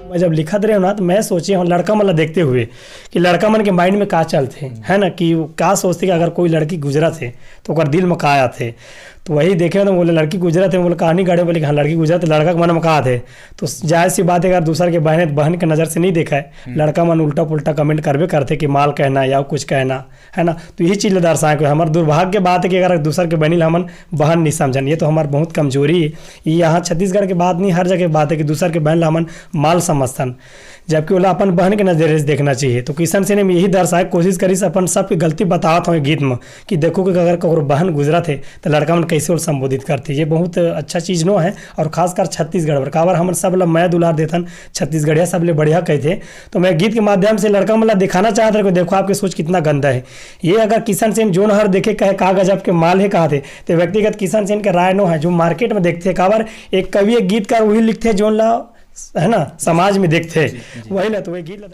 मैं जब लिखत रहे ना तो मैं सोचे हूँ लड़का मतलब देखते हुए कि लड़का मन के माइंड में का चलते है ना, कि वो का सोचते कि अगर कोई लड़की गुजरा थे तो ओकर दिल में का आया थे। तो वही देखे तो बोले लड़की गुजरा थे, बोले कहानी गाड़े, बोले हाँ लड़की गुजरा तो लड़का के मन में कहा थे। तो जायज़ सी बात है अगर दूसर के बहन के नज़र से नहीं देखा है, लड़का मन उल्टा पुल्टा कमेंट करबे करते कि माल कहना या कुछ कहना है ना। तो यही चीज़ दर्शाए को हमारे दुर्भाग्य के बात है कि अगर दूसर के बहनी हमन बहन नहीं समझन, ये तो हमारी बहुत कमजोरी है। ये यहाँ छत्तीसगढ़ के बात नहीं, हर जगह बात है कि दूसर के बहन हमन माल समझतन, जबकि बोला अपन बहन के नजरिए से देखना चाहिए। तो किशन सिंह ने यही दर्शाए कोशिश करी से अपन सबकी गलती बतावत हूँ गीत में कि देखो कि अगर कौर बहन गुजरा थे तो लड़का मन कैसे और संबोधित करती, ये बहुत अच्छा चीज़ नो है। और खासकर छत्तीसगढ़ पर काबर हम सब मैं दुलार देथन छत्तीसगढ़िया सब ले बढ़िया कहते। तो मैं गीत के माध्यम से लड़का मतलब दिखाना चाहता था कि देखो आपकी सोच कितना गंदा है। ये अगर किशन सिंह जो हर देखे कहे का गजब के माल है कहा थे, तो व्यक्तिगत किशन सिंह के राय नो है जो मार्केट में देखते काबर एक कवि एक गीतकार वही लिखते जो ला है ना समाज में देखते वही ना। तो वही गीत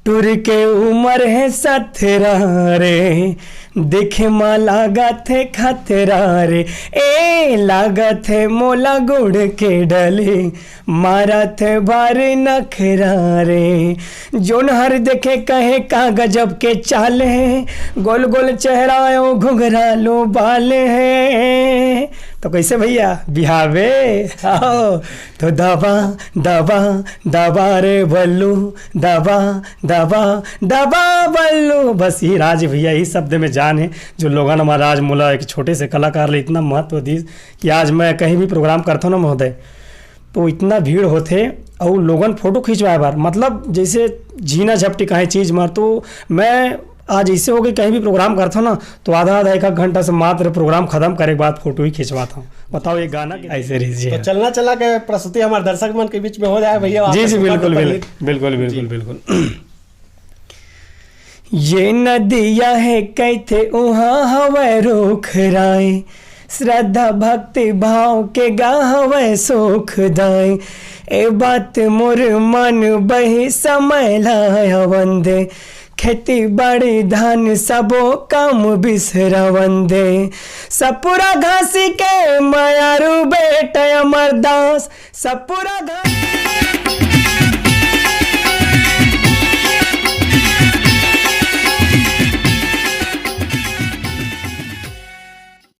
टूर के उम्र है सथरा रे, देखे माँ लागत है खतरा रे, ए लागत है मोला गुड़ के डले, मारा थे बार नखरा रे। जोन हर देखे कहे का गजब के चाल है, गोल गोल चेहरा घुघरा लो बाल है। तो कैसे भैया बिहावे आओ तो दबा दबा दबा रे बल्लू, दबा दबा दबा बल्लू। बस ये राज भैया ही शब्द में जान है जो लोगन हमारा आज मोला एक छोटे से कलाकार ले इतना महत्व दी कि आज मैं कहीं भी प्रोग्राम करता हूँ ना महोदय तो इतना भीड़ होते और लोगन फोटो खिंचवाए बार मतलब जैसे जीना झपटी कहीं चीज़ मार। तो मैं आज ऐसे हो गई कहीं भी प्रोग्राम करता हूँ ना तो आधा एक घंटा से मात्र प्रोग्राम खत्म करे के बाद फोटो ही खिंचवाता हूँ। बताओ ये गाना ऐसे रही तो चलना चला के प्रस्तुति हमारे दर्शक मन के बीच में हो जाए भैया। जी जी बिल्कुल बिल्कुल बिल्कुल बिल्कुल। ये नदिया है कहते वहाँ हवे रुख राय, श्रद्धा भक्ति भाव के गावे सुख दाय, ए बात मोर मन बही समय लाया वंदे, खेती बाड़ी धान सबो काम बिसरा वंदे, सपुरा घासी के मायारू बेटा अमरदास, सपुरा घासी